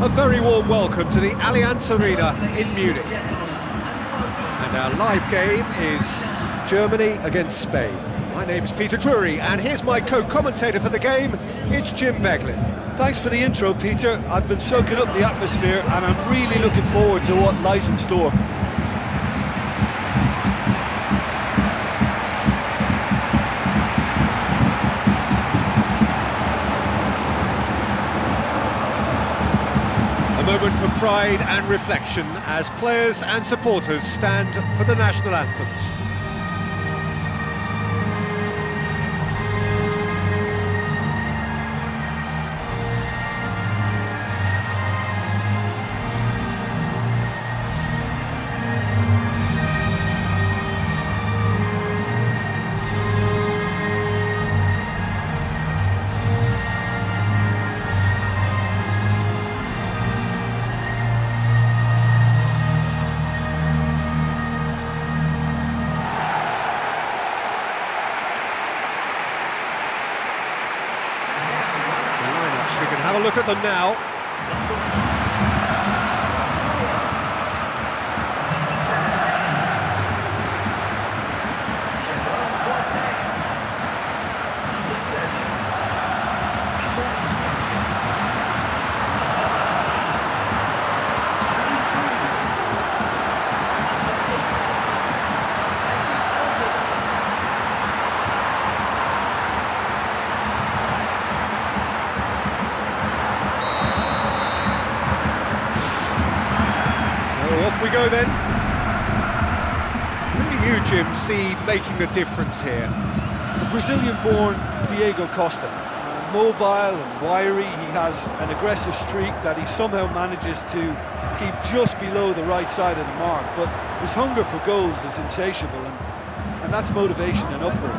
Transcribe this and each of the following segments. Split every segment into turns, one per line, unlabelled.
A very warm welcome to the Allianz Arena in Munich. And our live game is Germany against Spain. My name's Peter Drury, and here's my co-commentator for the game, it's Jim Beglin.
Thanks for the intro, Peter. I've been soaking up the atmosphere and I'm really looking forward to what lies in store.
A moment for pride and reflection as players and supporters stand for the national anthems. We can have a look at them now. Off we go then. Who do you, Jim, see making the difference here?
The Brazilian-born Diego Costa. Mobile and wiry, he has an aggressive streak that he somehow manages to keep just below the right side of the mark, but his hunger for goals is insatiable, and that's motivation enough for him.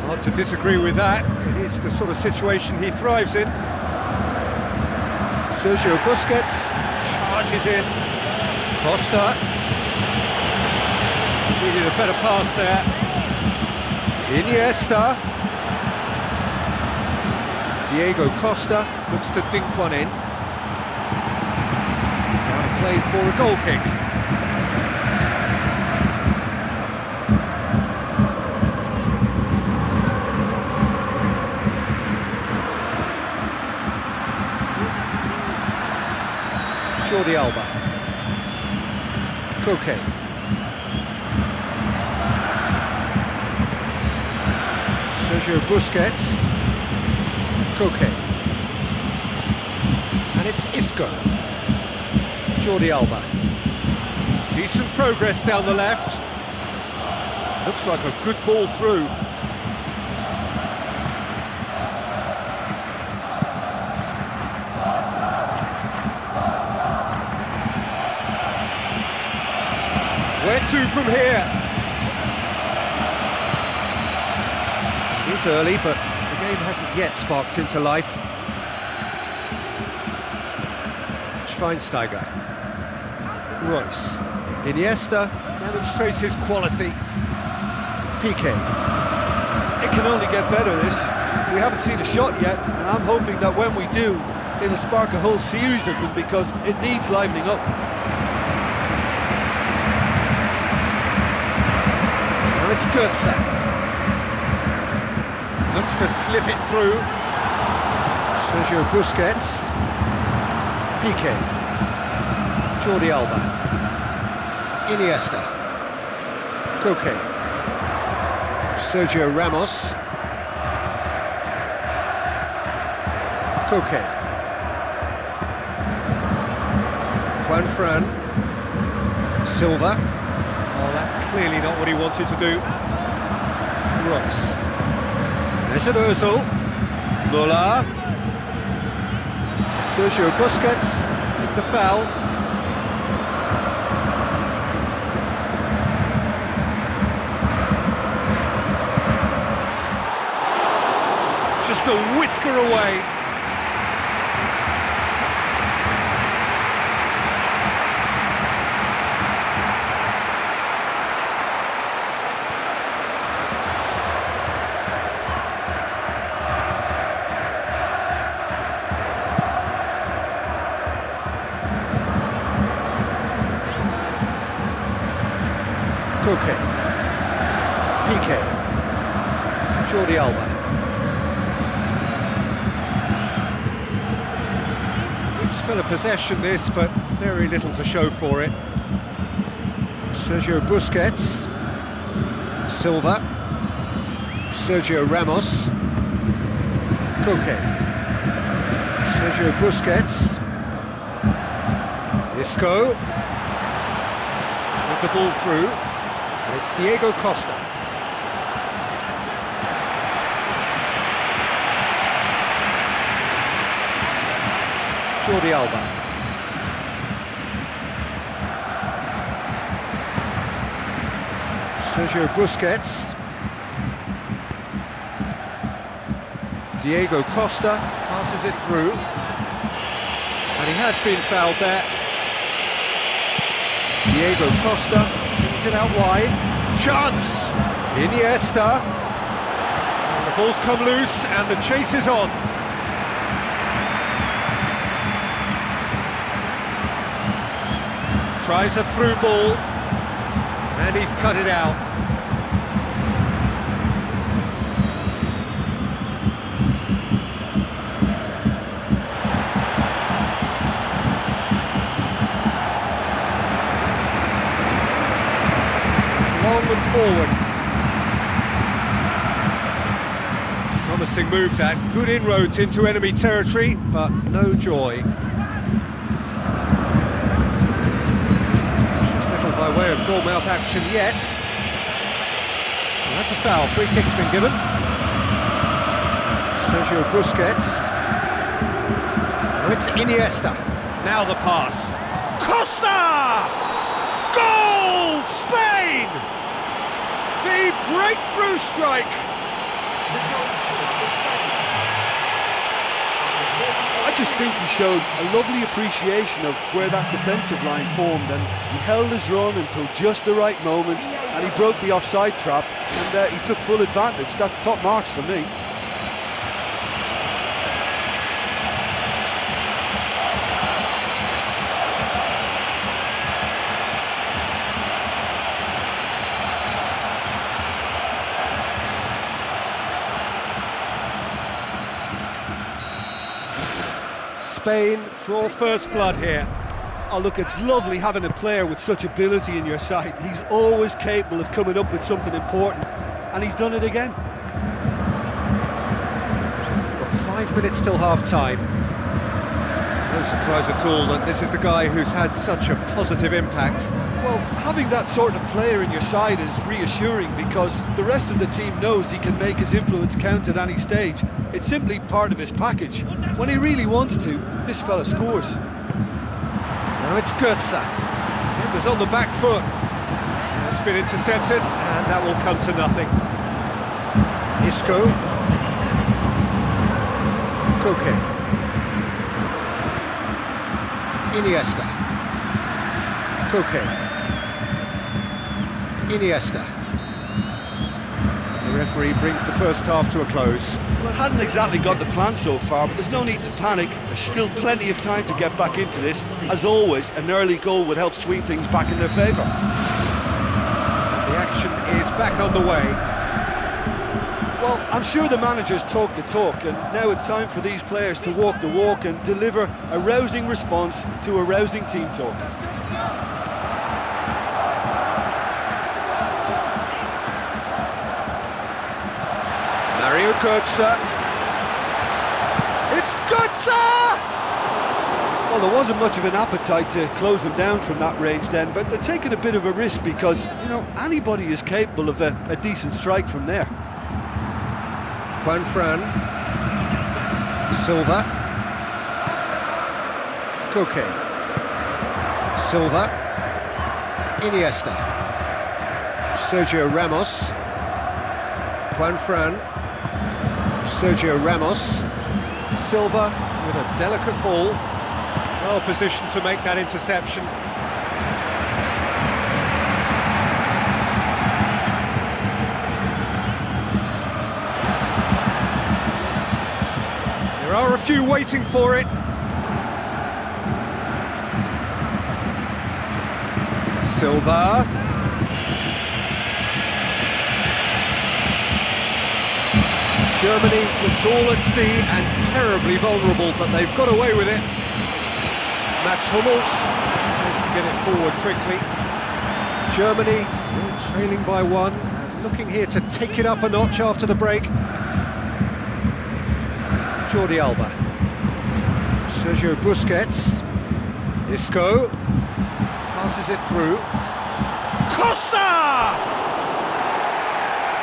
Hard to disagree with that. It is the sort of situation he thrives in. Sergio Busquets charges in. Costa needed a better pass there. Iniesta. Diego Costa looks to dink one in. Trying to play for a goal kick. Jordi Alba. Fcuk. Sergio Busquets. Fcuk. And it's Isco. Jordi Alba. Decent progress down the left. Looks like a good ball through. Where to from here? It's early, but the game hasn't yet sparked into life. Schweinsteiger. Royce. Iniesta demonstrates his quality. PK.
It can only get better, this. We haven't seen a shot yet, and I'm hoping that when we do, it'll spark a whole series of them because it needs livening up.
It's Goetze. Looks to slip it through. Sergio Busquets. PK. Jordi Alba. Iniesta. Fcuk. Sergio Ramos. Fcuk. Juan Fran. Silva. Oh, that's clearly not what he wanted to do. Royce. Mesut Ozil. Müller. Sergio Busquets with the foul. Just a whisker away. Koke. PK. Jordi Alba. Good spell of possession this, but very little to show for it. Sergio Busquets. Silva. Sergio Ramos. Koke. Sergio Busquets. Isco. With the ball through. And it's Diego Costa. Jordi Alba. Sergio Busquets. Diego Costa passes it through. And he has been fouled there. Diego Costa brings it out wide. Chance! Iniesta. And the ball's come loose and the chase is on. Tries a through ball, and he's cut it out. It's long and forward. Promising move that, good inroads into enemy territory, but no joy. By way of goal-mouth action yet. And that's a foul, free kick's been given. Sergio Busquets. Now it's Iniesta. Now the pass. Costa! Goal! Spain! The breakthrough strike!
I just think he showed a lovely appreciation of where that defensive line formed, and he held his run until just the right moment, and he broke the offside trap, and he took full advantage. That's top marks for me.
Spain draw first blood here.
Oh look, it's lovely having a player with such ability in your side. He's always capable of coming up with something important, and he's done it again.
We've got 5 minutes till half-time. No surprise at all that this is the guy who's had such a positive impact.
Well, having that sort of player in your side is reassuring, because the rest of the team knows he can make his influence count at any stage. It's simply part of his package. When he really wants to, this fella scores.
Now it's Goetze. Defender's on the back foot. It's been intercepted, and that will come to nothing. Isco. Koke. Iniesta. Koke. Iniesta. The referee brings the first half to a close.
Well, it hasn't exactly got the plan so far, but there's no need to panic. There's still plenty of time to get back into this. As always, an early goal would help swing things back in their favour.
And the action is back on the way.
Well, I'm sure the managers talk the talk, and now it's time for these players to walk the walk and deliver a rousing response to a rousing team talk.
Mario Goetze. It's Goetze!
Well, there wasn't much of an appetite to close him down from that range then, but they're taking a bit of a risk because, you know, anybody is capable of a decent strike from there.
Juan Fran. Silva. Koke. Silva. Iniesta. Sergio Ramos. Juan Fran. Sergio Ramos. Silva with a delicate ball. Well positioned to make that interception. There are a few waiting for it. Silva. Germany looked all at sea and terribly vulnerable, but they've got away with it. Mats Hummels tries to get it forward quickly. Germany still trailing by 1, and looking here to take it up a notch after the break. Jordi Alba. Sergio Busquets. Isco. Passes it through. Costa!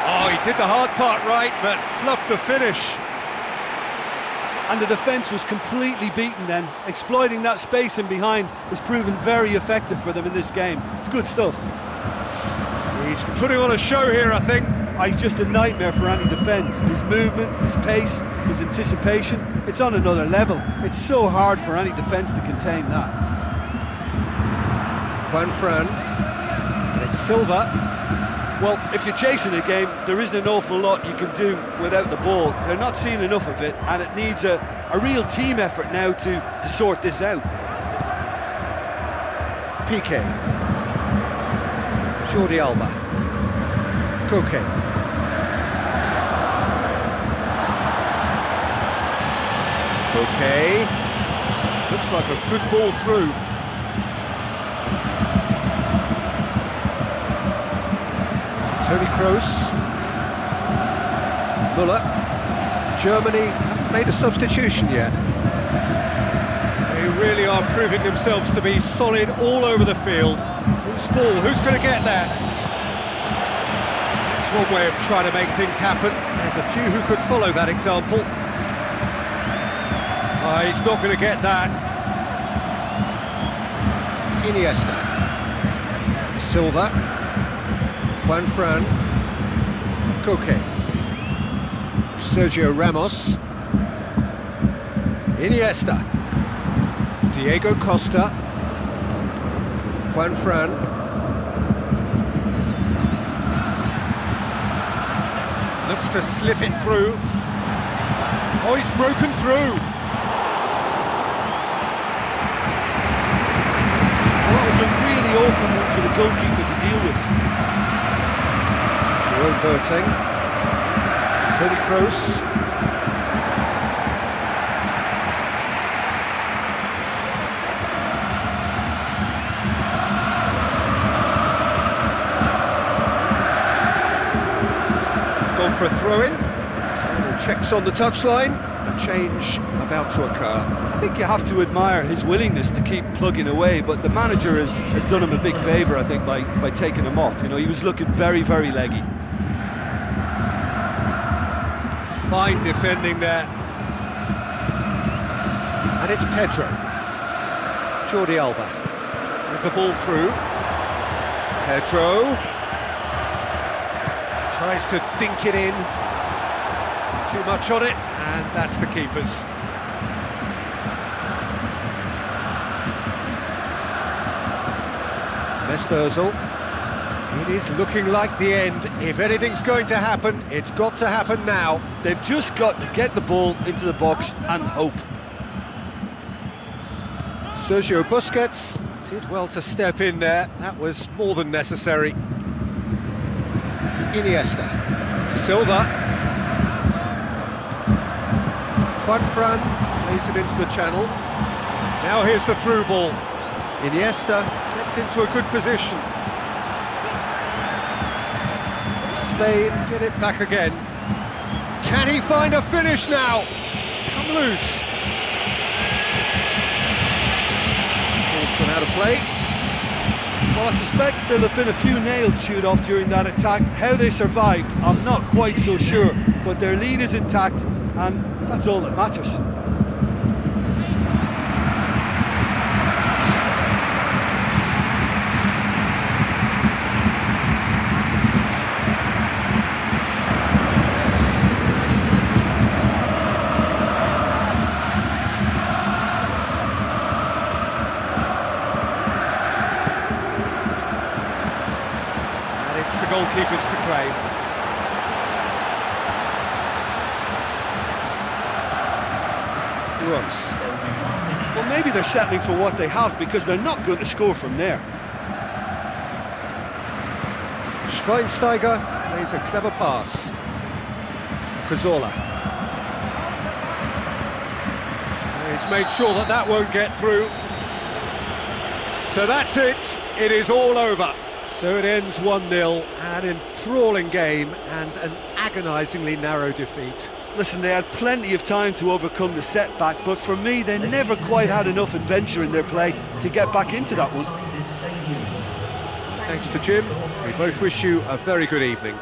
Oh, he did the hard part right, but fluffed the finish.
And the defence was completely beaten then. Exploiting that space in behind has proven very effective for them in this game. It's good stuff.
He's putting on a show here, I think.
He's just a nightmare for any defence. His movement, his pace, his anticipation, it's on another level. It's so hard for any defence to contain that.
Juan Fran, and it's Silva.
Well, if you're chasing a game, there isn't an awful lot you can do without the ball. They're not seeing enough of it, and it needs a real team effort now to sort this out.
Piqué. Jordi Alba. Koke. Koke. Looks like a good ball through. Toni Kroos. Müller. Germany haven't made a substitution yet. They really are proving themselves to be solid all over the field. Who's ball? Who's going to get there? That's one way of trying to make things happen. There's a few who could follow that example. He's not going to get that. Iniesta. Silva. Juan Fran. Koke. Sergio Ramos. Iniesta. Diego Costa. Juan Fran. Looks to slip it through. Oh, he's broken through.
Well, that was a really open one for the goalkeeper to deal with.
Jerome Boateng. Toni Kroos. Gone for a throw-in. Checks on the touchline. A change about to occur.
I think you have to admire his willingness to keep plugging away, but the manager has done him a big favour, I think, by taking him off. You know, he was looking very, very leggy.
Fine defending there. And it's Pedro. Jordi Alba. With the ball through. Pedro. Tries to dink it in. Too much on it, and that's the keeper's. Mesut Ozil. It is looking like the end. If anything's going to happen, it's got to happen now.
They've just got to get the ball into the box and hope.
Sergio Busquets did well to step in there. That was more than necessary. Iniesta. Silva. Juan Fran plays it into the channel. Now here's the through ball. Iniesta gets into a good position. Spain get it back again. Can he find a finish now? It's come loose. Ball's gone out of play.
Well, I suspect there'll have been a few nails chewed off during that attack. How they survived, I'm not quite so sure, but their lead is intact, and that's all that matters.
It's the goalkeepers to claim. Ross.
Well, maybe they're settling for what they have because they're not going to score from there.
Schweinsteiger plays a clever pass. Cazorla. He's made sure that that won't get through. So that's it. It is all over. So it ends 1-0, an enthralling game and an agonisingly narrow defeat.
Listen, they had plenty of time to overcome the setback, but for me, they never quite had enough adventure in their play to get back into that one.
Thanks to Jim. We both wish you a very good evening.